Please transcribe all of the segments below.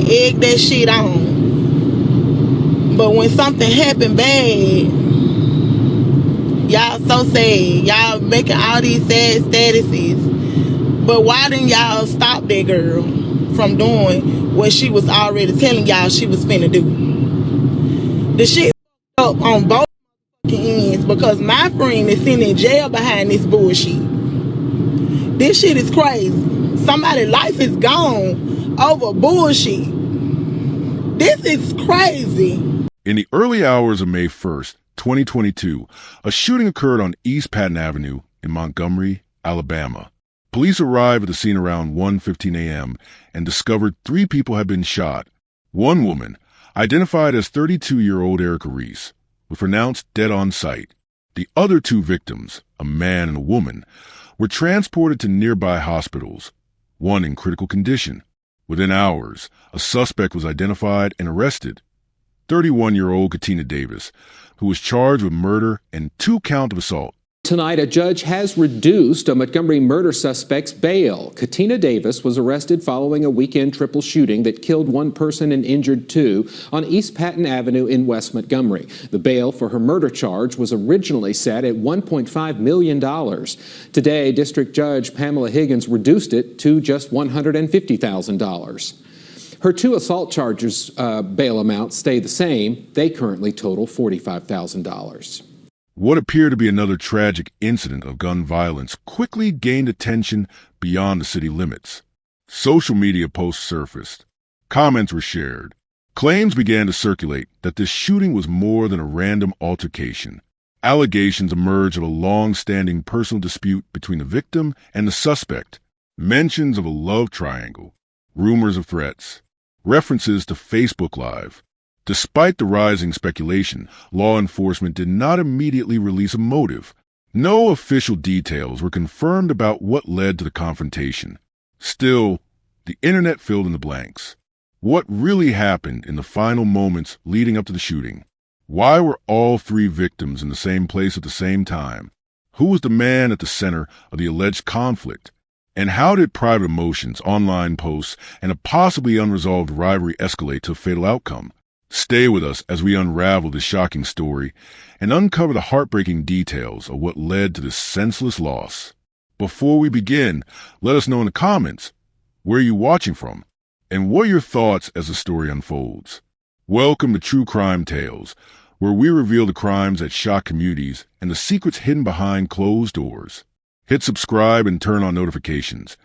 egg that shit on. But when something happened bad, y'all so sad. Y'all making all these sad statuses. But why didn't y'all stop that girl from doing what she was already telling y'all she was finna do? The shit up on both ends because my friend is sitting in jail behind this bullshit. This shit is crazy. Somebody's life is gone over bullshit. This is crazy. In the early hours of May 1st, 2022, a shooting occurred on East Patton Avenue in Montgomery, Alabama. Police arrived at the scene around 1:15 a.m. and discovered 3 people had been shot. One woman, identified as 32-year-old Erica Reese, was pronounced dead on site. The other 2 victims, a man and a woman, were transported to nearby hospitals, one in critical condition. Within hours, a suspect was identified and arrested, 31-year-old Katina Davis, who was charged with murder and 2 counts of assault. Tonight, a judge has reduced a Montgomery murder suspect's bail. Katina Davis was arrested following a weekend triple shooting that killed 1 person and injured 2 on East Patton Avenue in West Montgomery. The bail for her murder charge was originally set at $1.5 million. Today, District Judge Pamela Higgins reduced it to just $150,000. Her 2 assault charges bail amounts stay the same. They currently total $45,000. What appeared to be another tragic incident of gun violence quickly gained attention beyond the city limits. Social media posts surfaced. Comments were shared. Claims began to circulate that this shooting was more than a random altercation. Allegations emerged of a long-standing personal dispute between the victim and the suspect. Mentions of a love triangle. Rumors of threats. References to Facebook Live. Despite the rising speculation, law enforcement did not immediately release a motive. No official details were confirmed about what led to the confrontation. Still, the internet filled in the blanks. What really happened in the final moments leading up to the shooting? Why were all 3 victims in the same place at the same time? Who was the man at the center of the alleged conflict? And how did private emotions, online posts, and a possibly unresolved rivalry escalate to a fatal outcome? Stay with us as we unravel this shocking story and uncover the heartbreaking details of what led to this senseless loss. Before we begin, let us know in the comments, where are you watching from? And what are your thoughts as the story unfolds? Welcome to True Crime Tales, where we reveal the crimes that shock communities and the secrets hidden behind closed doors. Hit subscribe and turn on notifications.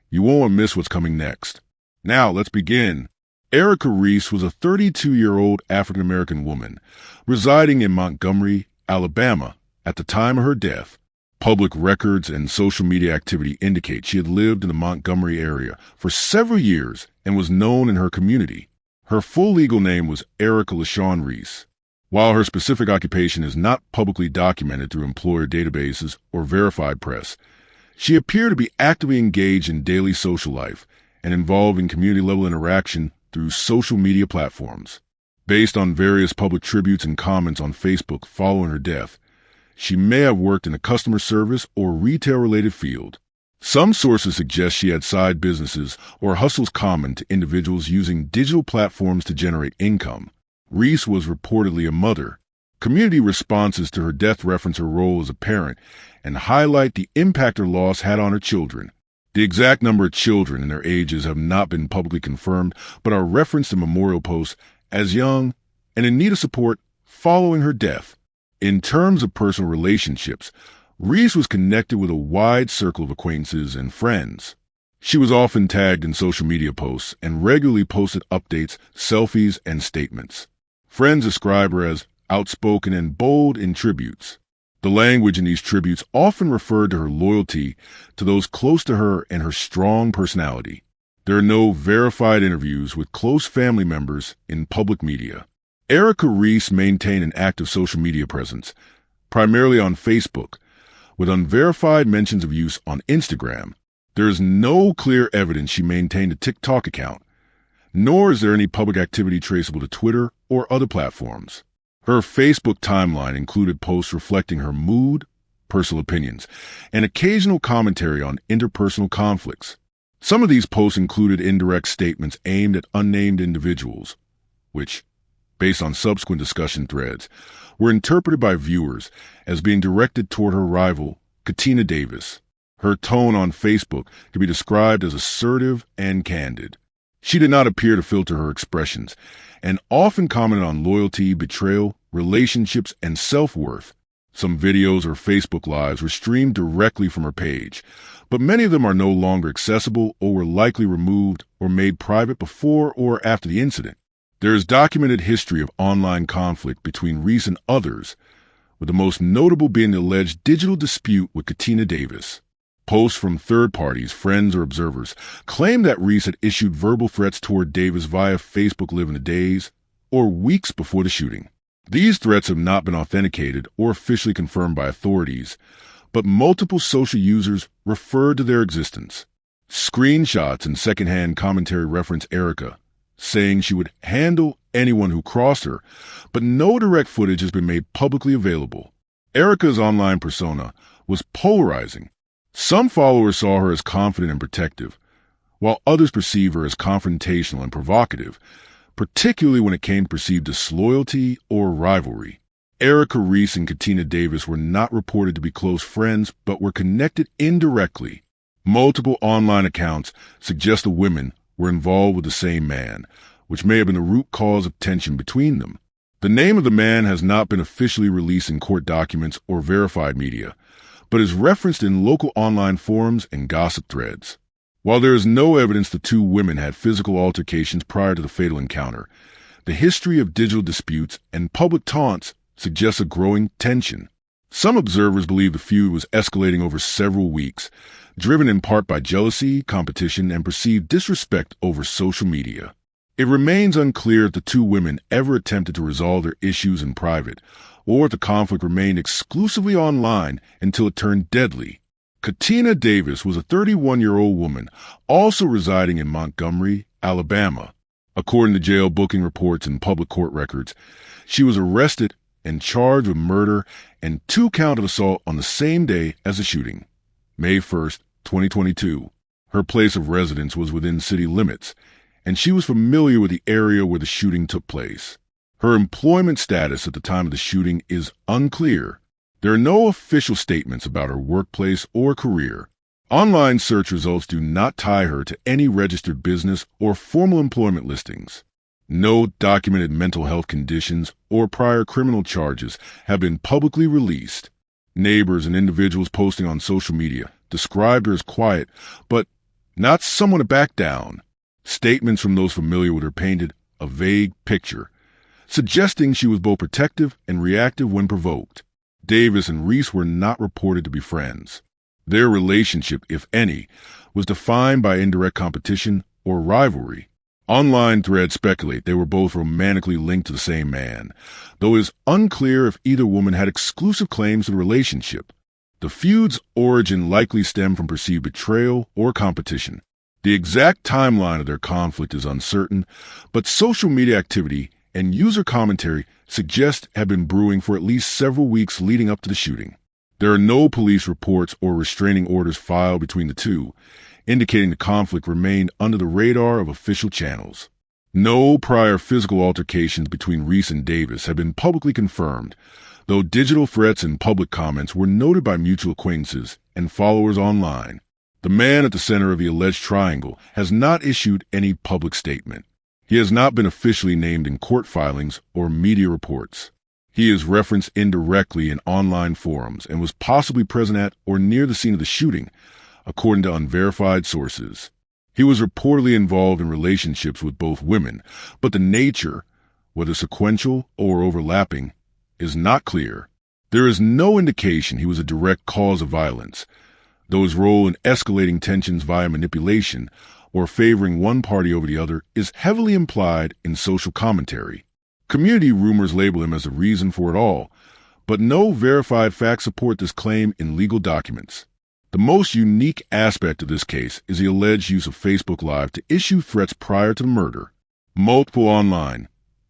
You won't want to miss what's coming next. Now, let's begin. Erica Reese was a 32-year-old African-American woman residing in Montgomery, Alabama, at the time of her death. Public records and social media activity indicate she had lived in the Montgomery area for several years and was known in her community. Her full legal name was Erica LaShawn Reese. While her specific occupation is not publicly documented through employer databases or verified press, she appeared to be actively engaged in daily social life and involved in community-level interaction through social media platforms. Based on various public tributes and comments on Facebook following her death, she may have worked in a customer service or retail-related field. Some sources suggest she had side businesses or hustles common to individuals using digital platforms to generate income. Reese was reportedly a mother. Community responses to her death reference her role as a parent and highlight the impact her loss had on her children. The exact number of children and their ages have not been publicly confirmed, but are referenced in memorial posts as young and in need of support following her death. In terms of personal relationships, Reese was connected with a wide circle of acquaintances and friends. She was often tagged in social media posts and regularly posted updates, selfies, and statements. Friends describe her as outspoken and bold in tributes. The language in these tributes often referred to her loyalty to those close to her and her strong personality. There are no verified interviews with close family members in public media. Erica Reese maintained an active social media presence, primarily on Facebook, with unverified mentions of use on Instagram. There is no clear evidence she maintained a TikTok account, nor is there any public activity traceable to Twitter or other platforms. Her Facebook timeline included posts reflecting her mood, personal opinions, and occasional commentary on interpersonal conflicts. Some of these posts included indirect statements aimed at unnamed individuals, which, based on subsequent discussion threads, were interpreted by viewers as being directed toward her rival, Katina Davis. Her tone on Facebook could be described as assertive and candid. She did not appear to filter her expressions, and often commented on loyalty, betrayal, relationships, and self-worth. Some videos or Facebook Lives were streamed directly from her page, but many of them are no longer accessible or were likely removed or made private before or after the incident. There is documented history of online conflict between Reese and others, with the most notable being the alleged digital dispute with Katina Davis. Posts from third parties, friends, or observers claim that Reese had issued verbal threats toward Davis via Facebook Live in the days or weeks before the shooting. These threats have not been authenticated or officially confirmed by authorities, but multiple social users referred to their existence. Screenshots and secondhand commentary reference Erica, saying she would handle anyone who crossed her, but no direct footage has been made publicly available. Erica's online persona was polarizing. Some followers saw her as confident and protective, while others perceive her as confrontational and provocative, particularly when it came to perceived disloyalty or rivalry. Erica Reese and Katina Davis were not reported to be close friends, but were connected indirectly. Multiple online accounts suggest the women were involved with the same man, which may have been the root cause of tension between them. The name of the man has not been officially released in court documents or verified media, but is referenced in local online forums and gossip threads. While there is no evidence the two women had physical altercations prior to the fatal encounter, the history of digital disputes and public taunts suggests a growing tension. Some observers believe the feud was escalating over several weeks, driven in part by jealousy, competition, and perceived disrespect over social media. It remains unclear if the two women ever attempted to resolve their issues in private, or if the conflict remained exclusively online until it turned deadly. Katina Davis was a 31-year-old woman also residing in Montgomery, Alabama. According to jail booking reports and public court records, she was arrested and charged with murder and 2 counts of assault on the same day as the shooting, May 1st, 2022. Her place of residence was within city limits, and she was familiar with the area where the shooting took place. Her employment status at the time of the shooting is unclear. There are no official statements about her workplace or career. Online search results do not tie her to any registered business or formal employment listings. No documented mental health conditions or prior criminal charges have been publicly released. Neighbors and individuals posting on social media described her as quiet, but not someone to back down. Statements from those familiar with her painted a vague picture, suggesting she was both protective and reactive when provoked. Davis and Reese were not reported to be friends. Their relationship, if any, was defined by indirect competition or rivalry. Online threads speculate they were both romantically linked to the same man, though it is unclear if either woman had exclusive claims to the relationship. The feud's origin likely stemmed from perceived betrayal or competition. The exact timeline of their conflict is uncertain, but social media activity and user commentary suggest have been brewing for at least several weeks leading up to the shooting. There are no police reports or restraining orders filed between the two, indicating the conflict remained under the radar of official channels. No prior physical altercations between Reese and Davis have been publicly confirmed, though digital threats and public comments were noted by mutual acquaintances and followers online. The man at the center of the alleged triangle has not issued any public statement. He has not been officially named in court filings or media reports. He is referenced indirectly in online forums and was possibly present at or near the scene of the shooting, according to unverified sources. He was reportedly involved in relationships with both women, but the nature, whether sequential or overlapping, is not clear. There is no indication he was a direct cause of violence, though his role in escalating tensions via manipulation or favoring one party over the other is heavily implied in social commentary. Community rumors label him as the reason for it all, but no verified facts support this claim in legal documents. The most unique aspect of this case is the alleged use of Facebook Live to issue threats prior to the murder. Multiple online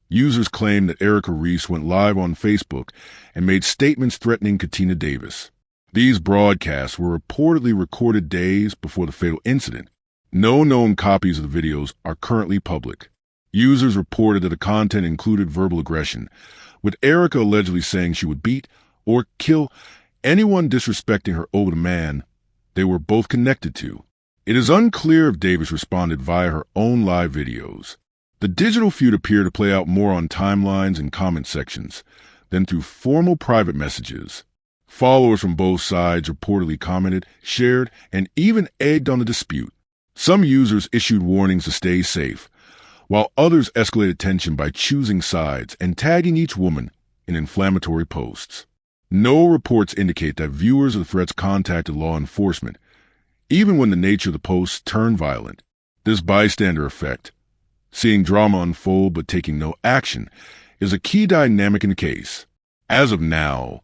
users claim that Erica Reese went live on Facebook and made statements threatening Katina Davis. These broadcasts were reportedly recorded days before the fatal incident. No known copies of the videos are currently public. Users reported that the content included verbal aggression, with Erica allegedly saying she would beat or kill anyone disrespecting her older man they were both connected to. It is unclear if Davis responded via her own live videos. The digital feud appeared to play out more on timelines and comment sections than through formal private messages. Followers from both sides reportedly commented, shared, and even egged on the dispute. Some users issued warnings to stay safe, while others escalated tension by choosing sides and tagging each woman in inflammatory posts. No reports indicate that viewers of the threats contacted law enforcement, even when the nature of the posts turned violent. This bystander effect, seeing drama unfold but taking no action, is a key dynamic in the case. As of now,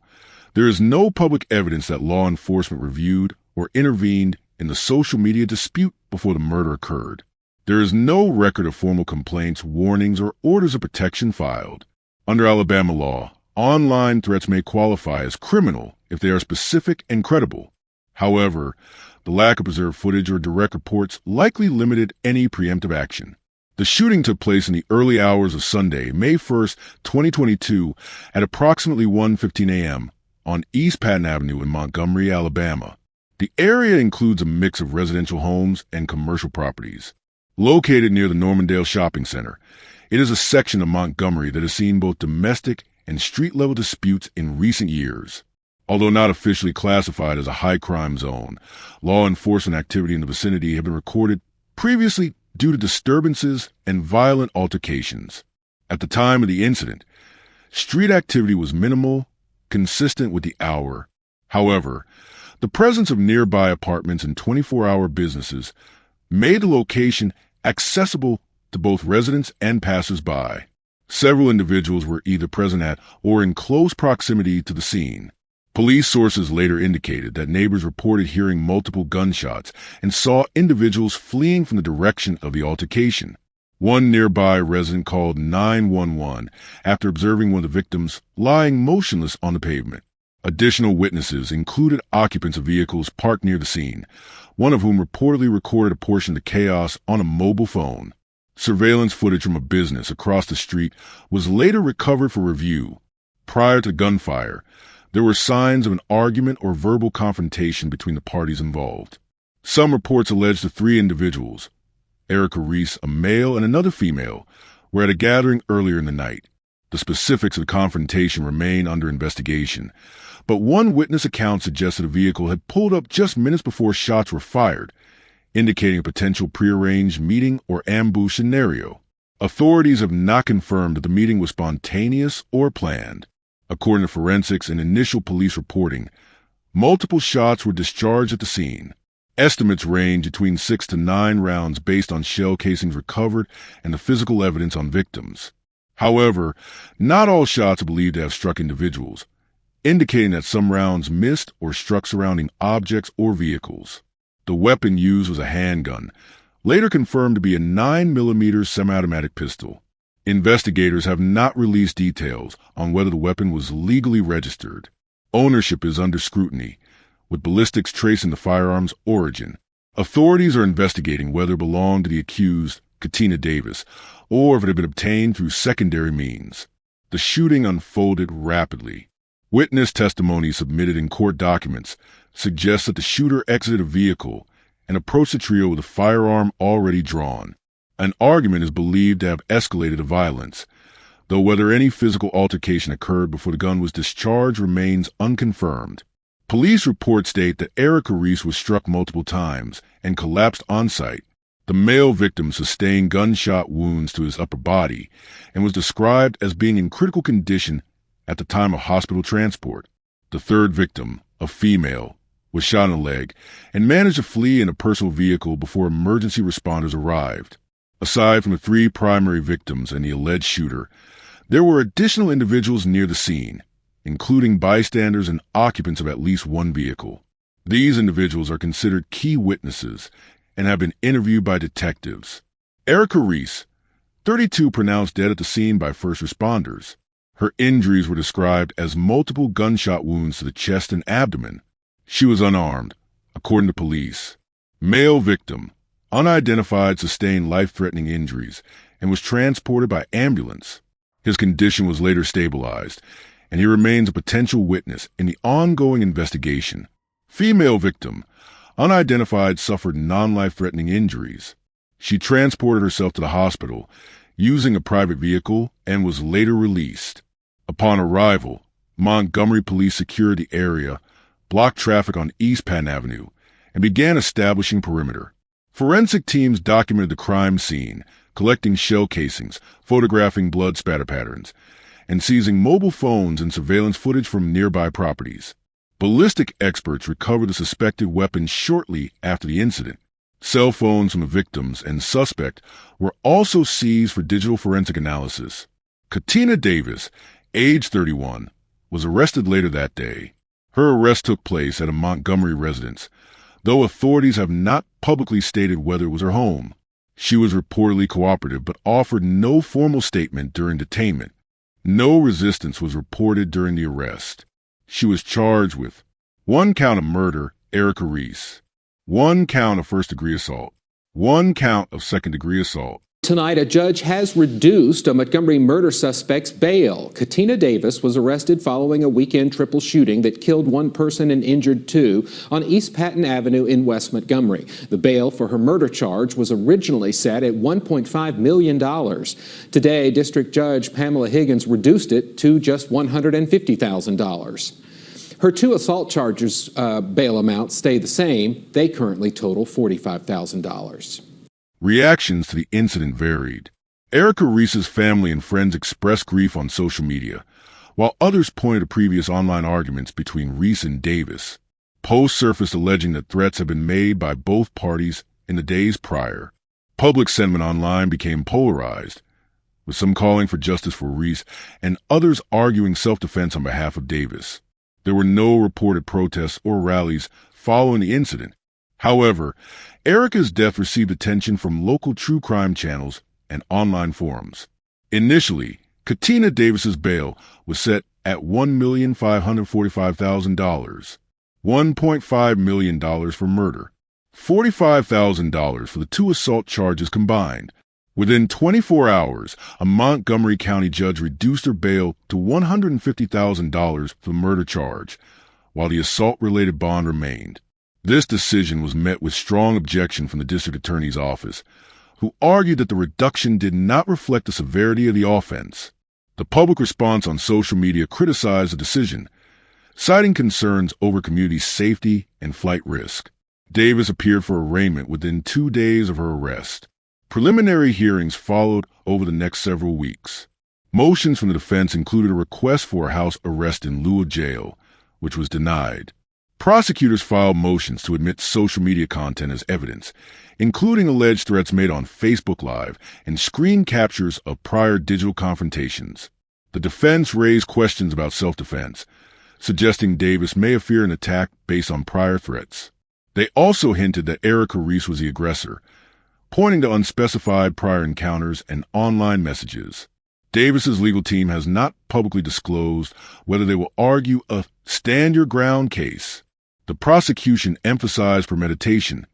there is no public evidence that law enforcement reviewed or intervened in the social media dispute before the murder occurred. There is no record of formal complaints, warnings, or orders of protection filed. Under Alabama law, online threats may qualify as criminal if they are specific and credible. However, the lack of preserved footage or direct reports likely limited any preemptive action. The shooting took place in the early hours of Sunday, May 1st, 2022, at approximately 1:15 a.m. on East Patton Avenue in Montgomery, Alabama. The area includes a mix of residential homes and commercial properties. Located near the Normandale Shopping Center, it is a section of Montgomery that has seen both domestic and street-level disputes in recent years. Although not officially classified as a high-crime zone, law enforcement activity in the vicinity have been recorded previously due to disturbances and violent altercations. At the time of the incident, street activity was minimal, consistent with the hour. However, the presence of nearby apartments and 24-hour businesses made the location accessible to both residents and passers-by. Several individuals were either present at or in close proximity to the scene. Police sources later indicated that neighbors reported hearing multiple gunshots and saw individuals fleeing from the direction of the altercation. One nearby resident called 911 after observing one of the victims lying motionless on the pavement. Additional witnesses included occupants of vehicles parked near the scene, one of whom reportedly recorded a portion of the chaos on a mobile phone. Surveillance footage from a business across the street was later recovered for review. Prior to gunfire, there were signs of an argument or verbal confrontation between the parties involved. Some reports allege the three individuals, Erica Reese, a male, and another female, were at a gathering earlier in the night. The specifics of the confrontation remain under investigation, but one witness account suggested a vehicle had pulled up just minutes before shots were fired, indicating a potential prearranged meeting or ambush scenario. Authorities have not confirmed that the meeting was spontaneous or planned. According to forensics and initial police reporting, multiple shots were discharged at the scene. Estimates range between 6 to 9 rounds based on shell casings recovered and the physical evidence on victims. However, not all shots are believed to have struck individuals, indicating that some rounds missed or struck surrounding objects or vehicles. The weapon used was a handgun, later confirmed to be a 9mm semi-automatic pistol. Investigators have not released details on whether the weapon was legally registered. Ownership is under scrutiny, with ballistics tracing the firearm's origin. Authorities are investigating whether it belonged to the accused, Katina Davis, or if it had been obtained through secondary means. The shooting unfolded rapidly. Witness testimony submitted in court documents suggests that the shooter exited a vehicle and approached the trio with a firearm already drawn. An argument is believed to have escalated to violence, though whether any physical altercation occurred before the gun was discharged remains unconfirmed. Police reports state that Erica Reese was struck multiple times and collapsed on site. The male victim sustained gunshot wounds to his upper body and was described as being in critical condition at the time of hospital transport. The third victim, a female, was shot in the leg and managed to flee in a personal vehicle before emergency responders arrived. Aside from the three primary victims and the alleged shooter, there were additional individuals near the scene, including bystanders and occupants of at least one vehicle. These individuals are considered key witnesses and have been interviewed by detectives. Erica Reese, 32, pronounced dead at the scene by first responders. Her injuries were described as multiple gunshot wounds to the chest and abdomen. She was unarmed, according to police. Male victim, Unidentified sustained life-threatening injuries and was transported by ambulance. His condition was later stabilized, and he remains a potential witness in the ongoing investigation. Female victim, unidentified, suffered non-life-threatening injuries. She transported herself to the hospital using a private vehicle and was later released. Upon arrival, Montgomery police secured the area, blocked traffic on East Patton Avenue, and began establishing perimeter. Forensic teams documented the crime scene, collecting shell casings, photographing blood spatter patterns, and seizing mobile phones and surveillance footage from nearby properties. Ballistic experts recovered the suspected weapon shortly after the incident. Cell phones from the victims and suspect were also seized for digital forensic analysis. Katina Davis, age 31, was arrested later that day. Her arrest took place at a Montgomery residence, though authorities have not publicly stated whether it was her home. She was reportedly cooperative but offered no formal statement during detainment. No resistance was reported during the arrest. She was charged with 1 count of murder, Erica Reese, 1 count of first-degree assault, 1 count of second-degree assault. Tonight, a judge has reduced a Montgomery murder suspect's bail. Katina Davis was arrested following a weekend triple shooting that killed 1 person and injured 2 on East Patton Avenue in West Montgomery. The bail for her murder charge was originally set at $1.5 million. Today, District Judge Pamela Higgins reduced it to just $150,000. Her 2 assault charges bail amounts stay the same. They currently total $45,000. Reactions to the incident varied. Erica Reese's family and friends expressed grief on social media, while others pointed to previous online arguments between Reese and Davis. Posts surfaced alleging that threats had been made by both parties in the days prior. Public sentiment online became polarized, with some calling for justice for Reese and others arguing self-defense on behalf of Davis. There were no reported protests or rallies following the incident. However, Erica's death received attention from local true crime channels and online forums. Initially, Katina Davis's bail was set at $1,545,000, $1.5 million for murder, $45,000 for the 2 assault charges combined. Within 24 hours, a Montgomery County judge reduced her bail to $150,000 for the murder charge, while the assault-related bond remained. This decision was met with strong objection from the district attorney's office, who argued that the reduction did not reflect the severity of the offense. The public response on social media criticized the decision, citing concerns over community safety and flight risk. Davis appeared for arraignment within 2 days of her arrest. Preliminary hearings followed over the next several weeks. Motions from the defense included a request for a house arrest in lieu of jail, which was denied. Prosecutors filed motions to admit social media content as evidence, including alleged threats made on Facebook Live and screen captures of prior digital confrontations. The defense raised questions about self-defense, suggesting Davis may have feared an attack based on prior threats. They also hinted that Erica Reese was the aggressor, pointing to unspecified prior encounters and online messages. Davis's legal team has not publicly disclosed whether they will argue a stand-your-ground case. The prosecution emphasized premeditation,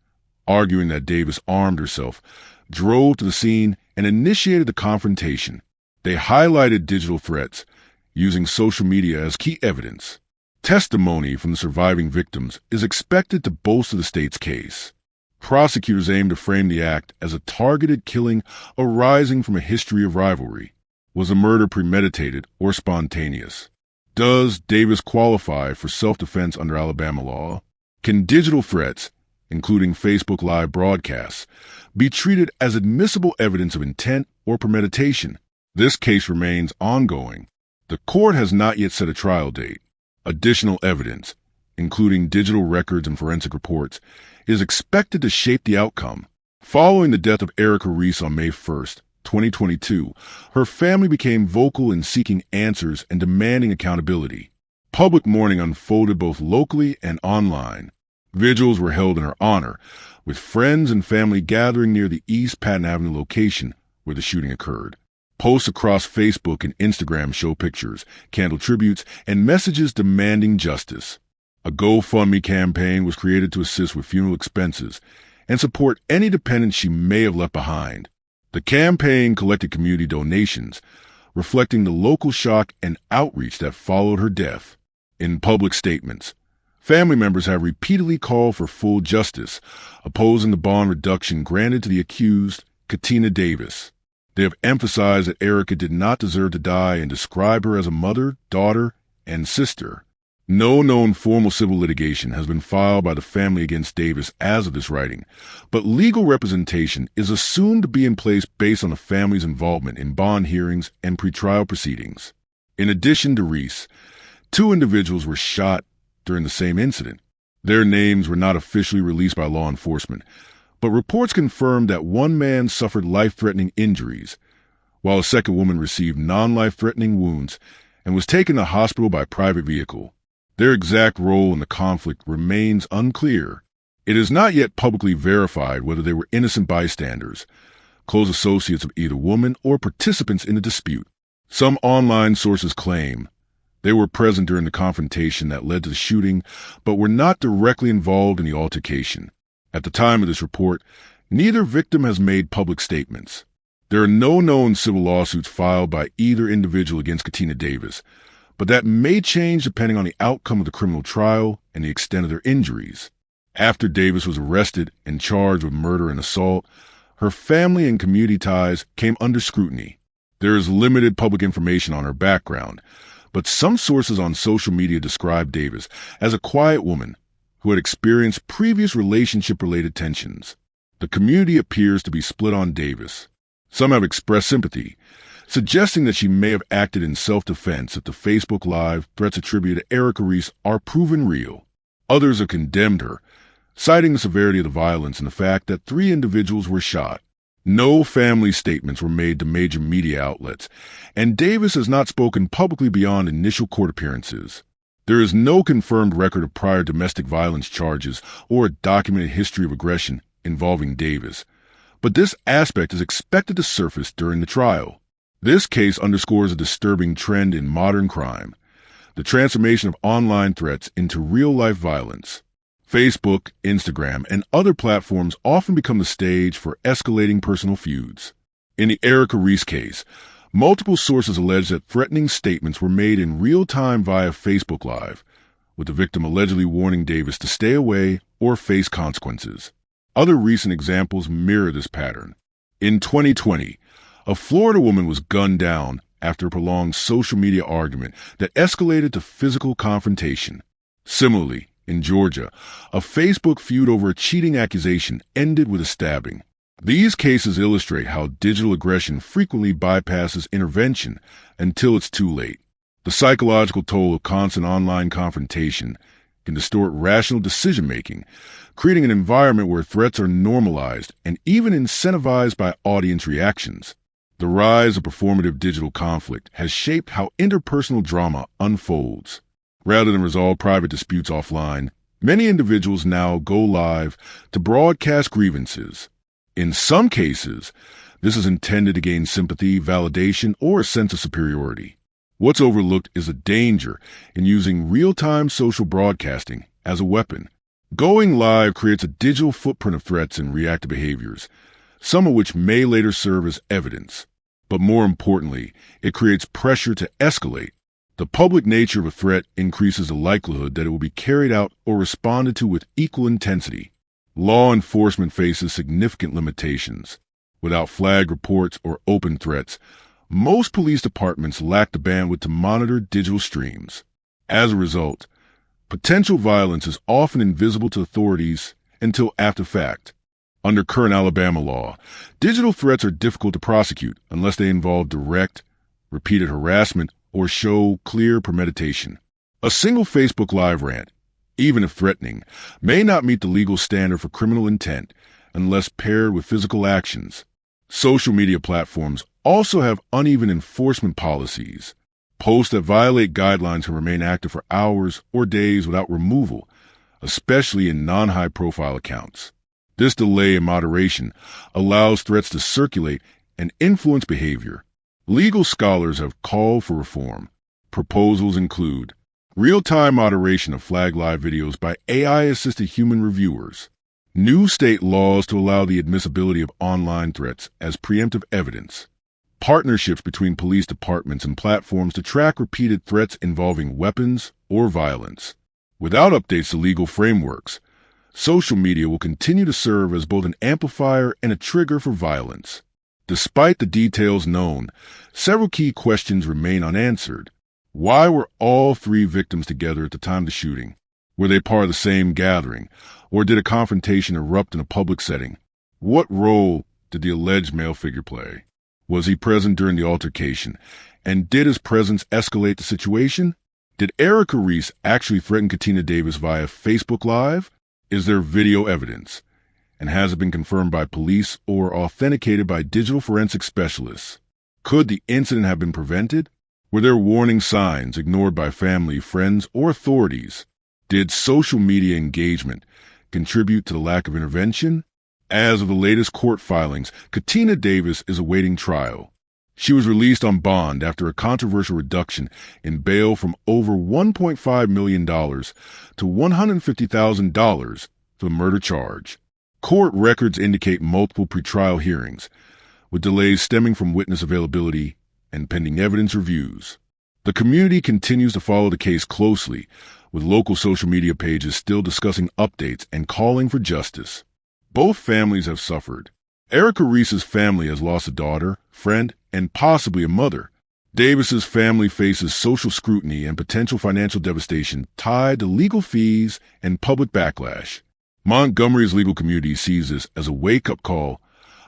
arguing that Davis armed herself, drove to the scene, and initiated the confrontation. They highlighted digital threats, using social media as key evidence. Testimony from the surviving victims is expected to bolster the state's case. Prosecutors aim to frame the act as a targeted killing arising from a history of rivalry. Was the murder premeditated or spontaneous? Does Davis qualify for self-defense under Alabama law? Can digital threats, including Facebook Live broadcasts, be treated as admissible evidence of intent or premeditation? This case remains ongoing. The court has not yet set a trial date. Additional evidence, including digital records and forensic reports, is expected to shape the outcome. Following the death of Erica Reese on May 1st, 2022, her family became vocal in seeking answers and demanding accountability. Public mourning unfolded both locally and online. Vigils were held in her honor, with friends and family gathering near the East Patton Avenue location where the shooting occurred. Posts across Facebook and Instagram show pictures, candle tributes, and messages demanding justice. A GoFundMe campaign was created to assist with funeral expenses, and support any dependents she may have left behind. The campaign collected community donations, reflecting the local shock and outreach that followed her death. In public statements, family members have repeatedly called for full justice, opposing the bond reduction granted to the accused, Katina Davis. They have emphasized that Erica did not deserve to die and describe her as a mother, daughter, and sister. No known formal civil litigation has been filed by the family against Davis as of this writing, but legal representation is assumed to be in place based on the family's involvement in bond hearings and pretrial proceedings. In addition to Reese, 2 individuals were shot during the same incident. Their names were not officially released by law enforcement, but reports confirmed that one man suffered life-threatening injuries, while a second woman received non-life-threatening wounds and was taken to hospital by private vehicle. Their exact role in the conflict remains unclear. It is not yet publicly verified whether they were innocent bystanders, close associates of either woman, or participants in the dispute. Some online sources claim they were present during the confrontation that led to the shooting, but were not directly involved in the altercation. At the time of this report, neither victim has made public statements. There are no known civil lawsuits filed by either individual against Katina Davis, but that may change depending on the outcome of the criminal trial and the extent of their injuries. After Davis was arrested and charged with murder and assault, her family and community ties came under scrutiny. There is limited public information on her background, but some sources on social media describe Davis as a quiet woman who had experienced previous relationship-related tensions. The community appears to be split on Davis. Some have expressed sympathy, suggesting that she may have acted in self-defense if the Facebook Live threats attributed to Erica Reese are proven real. Others have condemned her, citing the severity of the violence and the fact that 3 individuals were shot. No family statements were made to major media outlets, and Davis has not spoken publicly beyond initial court appearances. There is no confirmed record of prior domestic violence charges or a documented history of aggression involving Davis, but this aspect is expected to surface during the trial. This case underscores a disturbing trend in modern crime, the transformation of online threats into real-life violence. Facebook, Instagram, and other platforms often become the stage for escalating personal feuds. In the Erica Reese case, multiple sources allege that threatening statements were made in real time via Facebook Live, with the victim allegedly warning Davis to stay away or face consequences. Other recent examples mirror this pattern. In 2020, a Florida woman was gunned down after a prolonged social media argument that escalated to physical confrontation. Similarly, in Georgia, a Facebook feud over a cheating accusation ended with a stabbing. These cases illustrate how digital aggression frequently bypasses intervention until it's too late. The psychological toll of constant online confrontation can distort rational decision-making, creating an environment where threats are normalized and even incentivized by audience reactions. The rise of performative digital conflict has shaped how interpersonal drama unfolds. Rather than resolve private disputes offline, many individuals now go live to broadcast grievances. In some cases, this is intended to gain sympathy, validation, or a sense of superiority. What's overlooked is the danger in using real-time social broadcasting as a weapon. Going live creates a digital footprint of threats and reactive behaviors, some of which may later serve as evidence. But more importantly, it creates pressure to escalate. The public nature of a threat increases the likelihood that it will be carried out or responded to with equal intensity. Law enforcement faces significant limitations. Without flagged reports or open threats, most police departments lack the bandwidth to monitor digital streams. As a result, potential violence is often invisible to authorities until after fact. Under current Alabama law, digital threats are difficult to prosecute unless they involve direct, repeated harassment or show clear premeditation. A single Facebook Live rant, even if threatening, may not meet the legal standard for criminal intent unless paired with physical actions. Social media platforms also have uneven enforcement policies. Posts that violate guidelines can remain active for hours or days without removal, especially in non-high-profile accounts. This delay in moderation allows threats to circulate and influence behavior. Legal scholars have called for reform. Proposals include real-time moderation of flag live videos by AI-assisted human reviewers, new state laws to allow the admissibility of online threats as preemptive evidence, partnerships between police departments and platforms to track repeated threats involving weapons or violence. Without updates to legal frameworks, social media will continue to serve as both an amplifier and a trigger for violence. Despite the details known, several key questions remain unanswered. Why were all three victims together at the time of the shooting? Were they part of the same gathering, or did a confrontation erupt in a public setting? What role did the alleged male figure play? Was he present during the altercation, and did his presence escalate the situation? Did Erica Reese actually threaten Katina Davis via Facebook Live? Is there video evidence? And has it been confirmed by police or authenticated by digital forensic specialists? Could the incident have been prevented? Were there warning signs ignored by family, friends, or authorities? Did social media engagement contribute to the lack of intervention? As of the latest court filings, Katina Davis is awaiting trial. She was released on bond after a controversial reduction in bail from over $1.5 million to $150,000 for the murder charge. Court records indicate multiple pretrial hearings, with delays stemming from witness availability and pending evidence reviews. The community continues to follow the case closely, with local social media pages still discussing updates and calling for justice. Both families have suffered. Erica Reese's family has lost a daughter, friend, and possibly a mother. Davis's family faces social scrutiny and potential financial devastation tied to legal fees and public backlash. Montgomery's legal community sees this as a wake-up call,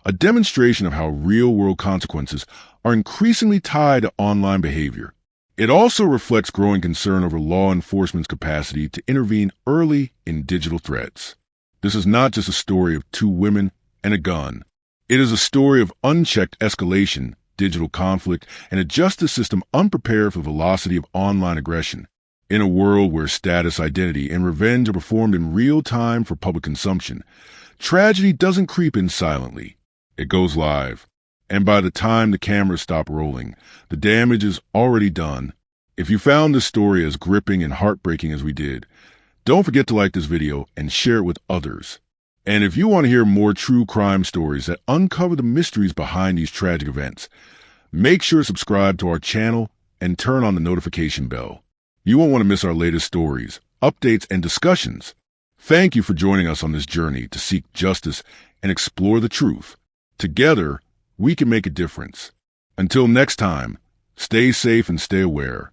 a demonstration of how real-world consequences are increasingly tied to online behavior. It also reflects growing concern over law enforcement's capacity to intervene early in digital threats. This is not just a story of two women and a gun. It is a story of unchecked escalation, digital conflict, and a justice system unprepared for the velocity of online aggression. In a world where status, identity, and revenge are performed in real time for public consumption, tragedy doesn't creep in silently. It goes live. And by the time the cameras stop rolling, the damage is already done. If you found this story as gripping and heartbreaking as we did, don't forget to like this video and share it with others. And if you want to hear more true crime stories that uncover the mysteries behind these tragic events, make sure to subscribe to our channel and turn on the notification bell. You won't want to miss our latest stories, updates, and discussions. Thank you for joining us on this journey to seek justice and explore the truth. Together, we can make a difference. Until next time, stay safe and stay aware.